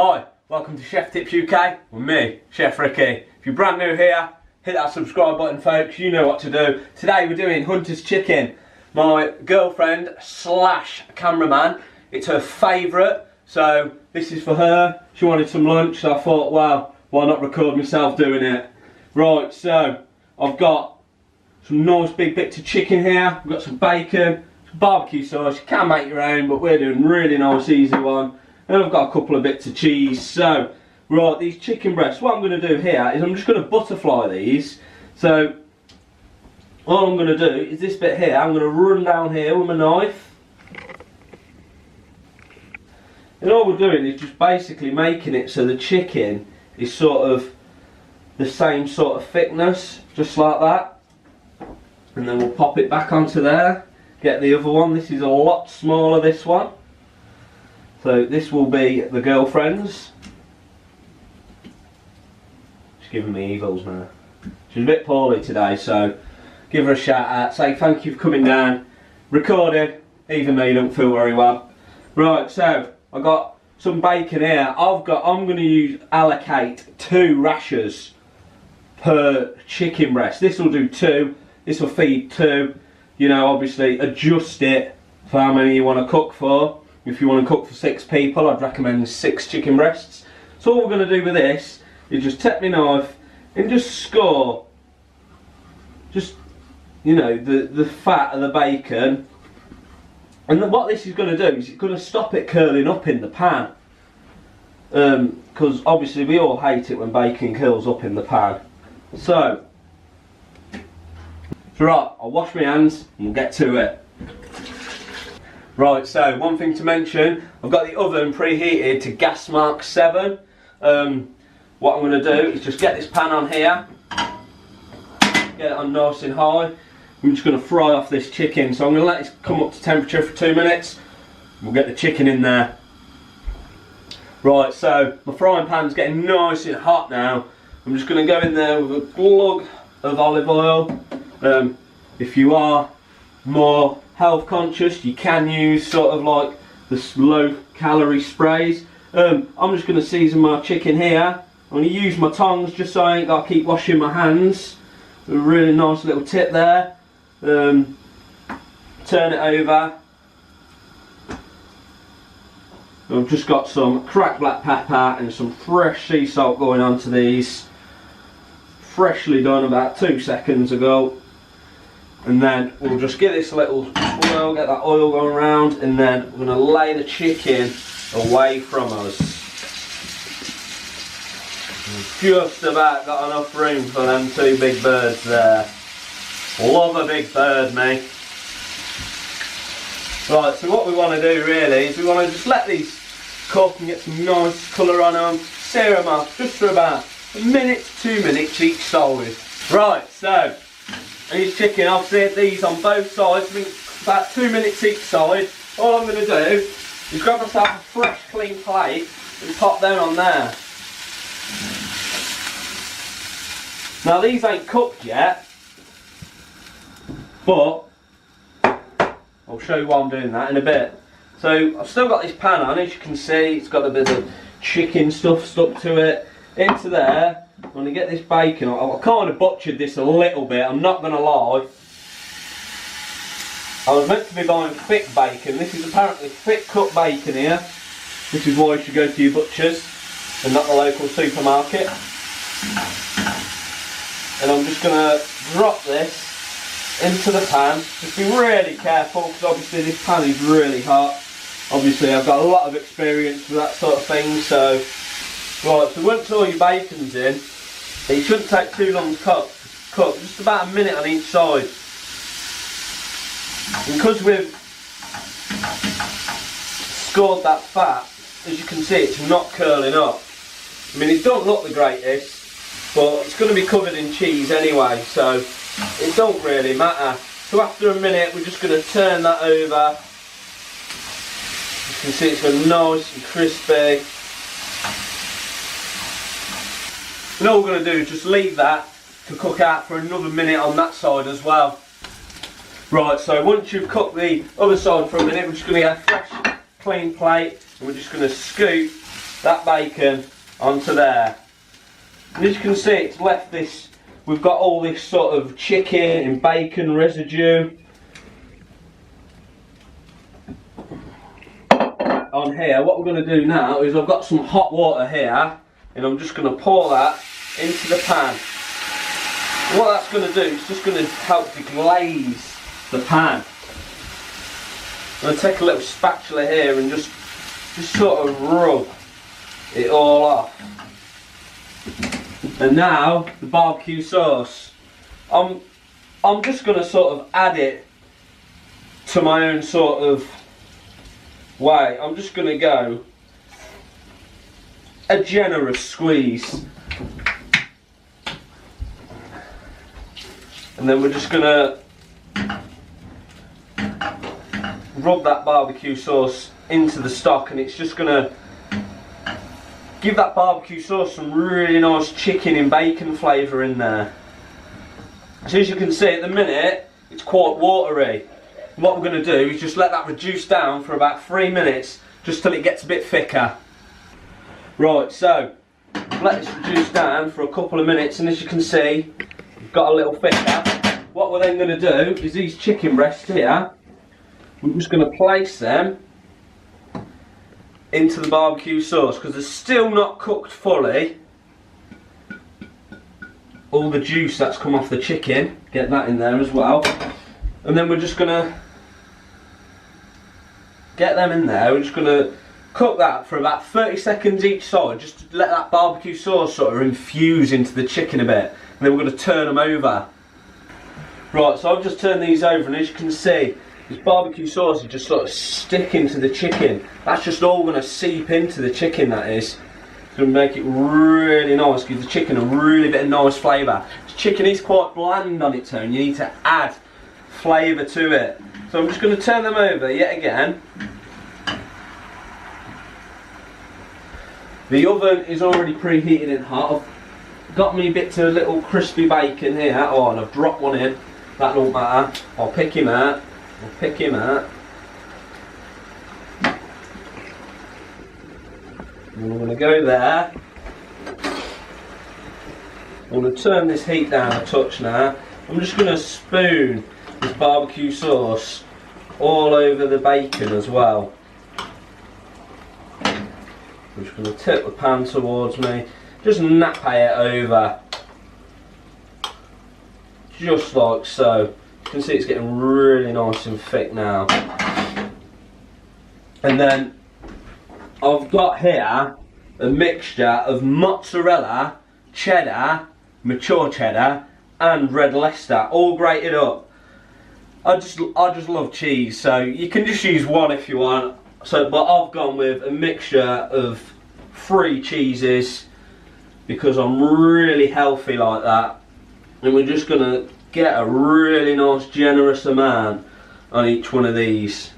Hi, welcome to Chef Tips UK with me, Chef Ricky. If you're brand new here, hit that subscribe button folks, you know what to do. Today we're doing Hunter's Chicken. My girlfriend slash cameraman, it's her favourite, so this is for her. She wanted some lunch, so I thought, well, why not record myself doing it? Right, so I've got some nice big bits of chicken here, we've got some bacon, some barbecue sauce. You can make your own, but we're doing a really nice easy one. And I've got a couple of bits of cheese. So, right, these chicken breasts, what I'm going to do here is I'm just going to butterfly these. So, all I'm going to do is this bit here, I'm going to run down here with my knife. And all we're doing is just basically making it so the chicken is sort of the same sort of thickness, just like that. And then we'll pop it back onto there, get the other one. This is a lot smaller, this one. So this will be the girlfriend's. She's giving me evils now. She's a bit poorly today, so give her a shout out. Say thank you for coming down, recording. Even though you don't feel very well. Right, so I've got some bacon here. I'm going to allocate 2 rashers per chicken breast. This will do 2. This will feed 2. You know, obviously adjust it for how many you want to cook for. If you want to cook for 6 people, I'd recommend 6 chicken breasts. So all we're going to do with this is just take my knife and just score, just, you know, the fat of the bacon. And then what this is going to do is it's going to stop it curling up in the pan. Because obviously we all hate it when bacon curls up in the pan. So right, I'll wash my hands and we'll get to it. Right, so one thing to mention, I've got the oven preheated to gas mark 7. What I'm going to do is just get this pan on here, get it on nice and high. I'm just going to fry off this chicken, so I'm going to let this come up to temperature for 2 minutes. We'll get the chicken in there. Right, so my frying pan's getting nice and hot now. I'm just going to go in there with a glug of olive oil. If you are more health conscious, you can use sort of like the low calorie sprays. I'm just going to season my chicken here. I'm going to use my tongs just so I ain't got to keep washing my hands. A really nice little tip there. Turn it over. I've just got some cracked black pepper and some fresh sea salt going onto these. Freshly done about 2 seconds ago. And then we'll just give this a little swirl, get that oil going around, and then we're going to lay the chicken away from us. We've just about got enough room for them 2 big birds there. Love a big bird, mate. Right, so what we want to do really is we want to just let these cook and get some nice colour on them. Sear them off just for about 1 minute to 2 minutes each side. Right, so these chicken, I've seared these on both sides, about 2 minutes each side. All I'm going to do is grab myself a fresh clean plate and pop them on there. Now these ain't cooked yet, but I'll show you why I'm doing that in a bit. So I've still got this pan on, as you can see, it's got a bit of chicken stuff stuck to it. Into there, I'm going to get this bacon. I kind of butchered this a little bit, I'm not going to lie. I was meant to be buying thick bacon. This is apparently thick cut bacon here. This is why you should go to your butchers and not the local supermarket. And I'm just going to drop this into the pan. Just be really careful because obviously this pan is really hot. Obviously I've got a lot of experience with that sort of thing, so right, so once all your bacon's in, it shouldn't take too long to cook, just about 1 minute on each side. Because we've scored that fat, as you can see, it's not curling up. I mean, it don't look the greatest, but it's going to be covered in cheese anyway, so it don't really matter. So after 1 minute, we're just going to turn that over. You can see it's going nice and crispy. And all we're going to do is just leave that to cook out for another minute on that side as well. Right, so once you've cooked the other side for a minute, we're just going to get a fresh, clean plate, and we're just going to scoop that bacon onto there. And as you can see, it's left this, we've got all this sort of chicken and bacon residue on here. What we're going to do now is I've got some hot water here, and I'm just going to pour that into the pan. And what that's going to do is just going to help deglaze the pan. I'm going to take a little spatula here and just sort of rub it all off. And now the barbecue sauce. I'm just going to sort of add it to my own sort of way. I'm just going to go a generous squeeze. And then we're just going to rub that barbecue sauce into the stock, and it's just going to give that barbecue sauce some really nice chicken and bacon flavour in there. So as you can see at the minute, it's quite watery. What we're going to do is just let that reduce down for about 3 minutes, just till it gets a bit thicker. Right, so let this reduce down for a couple of minutes, and as you can see, we've got a little thicker. What we're then going to do is these chicken breasts here, we're just going to place them into the barbecue sauce, because they're still not cooked fully. All the juice that's come off the chicken, get that in there as well. And then we're just going to get them in there. We're just going to cook that for about 30 seconds each side, just to let that barbecue sauce sort of infuse into the chicken a bit. And then we're going to turn them over. Right, so I've just turned these over, and as you can see, this barbecue sauce is just sort of sticking to the chicken. That's just all going to seep into the chicken, that is. It's going to make it really nice, give the chicken a really bit of nice flavour. This chicken is quite bland on its own, you need to add flavour to it. So I'm just going to turn them over yet again. The oven is already preheated and hot. I've got me bits of little crispy bacon here. Oh, and I've dropped one in. That don't matter. I'll pick him out. I'll pick him out. And I'm going to go there. I'm going to turn this heat down a touch now. I'm just going to spoon this barbecue sauce all over the bacon as well. I'm just going to tip the pan towards me. Just nappy it over. Just like so. You can see it's getting really nice and thick now. And then I've got here a mixture of mozzarella, cheddar, mature cheddar and red Leicester, all grated up. I just love cheese, so you can just use one if you want. So, but I've gone with a mixture of 3 cheeses because I'm really healthy like that. And we're just going to get a really nice generous amount on each one of these.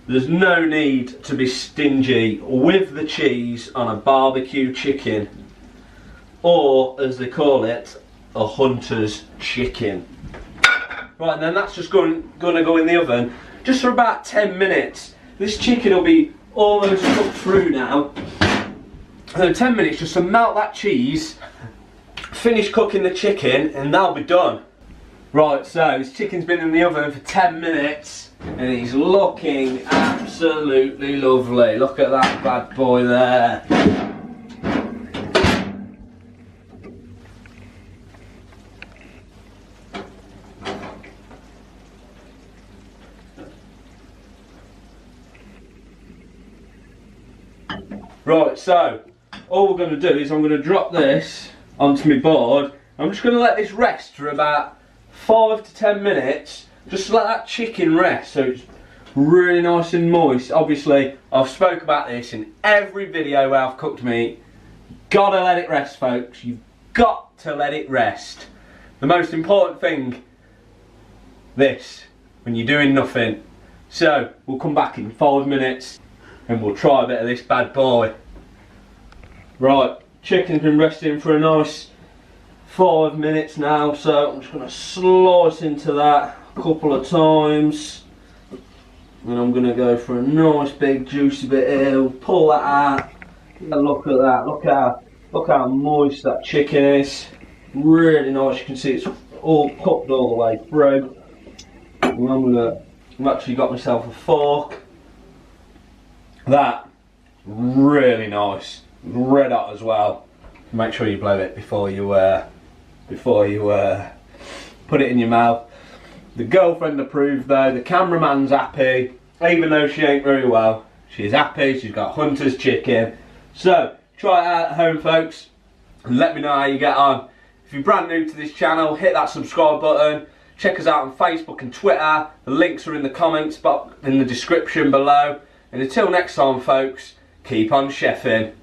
There's no need to be stingy with the cheese on a barbecue chicken, or as they call it, a hunter's chicken. Right, and then that's just going to go in the oven just for about 10 minutes. This chicken will be almost cooked through now. So 10 minutes just to melt that cheese, finish cooking the chicken, and that'll be done. Right, so this chicken's been in the oven for 10 minutes and he's looking absolutely lovely. Look at that bad boy there. Right, so all we're going to do is I'm going to drop this onto my board. I'm just going to let this rest for about 5 to 10 minutes, just to let that chicken rest so it's really nice and moist. Obviously, I've spoke about this in every video where I've cooked meat. Gotta let it rest, folks. You've got to let it rest. The most important thing, this, when you're doing nothing. So, we'll come back in 5 minutes and we'll try a bit of this bad boy. Right, chicken's been resting for a nice 5 minutes now, so I'm just going to slice into that a couple of times. And I'm going to go for a nice big juicy bit here, pull that out, Look at that. Look how moist that chicken is. Really nice. You can see it's all cooked all the way through. I've actually got myself a fork. That really nice. Red hot as well. Make sure you blow it before you put it in your mouth. The girlfriend approved though. The cameraman's happy, even though she ain't very well. She's happy. She's got Hunter's chicken. So try it out at home, folks, and let me know how you get on. If you're brand new to this channel, hit that subscribe button. Check us out on Facebook and Twitter. The links are in the comments box, in the description below. And until next time, folks, keep on chefing.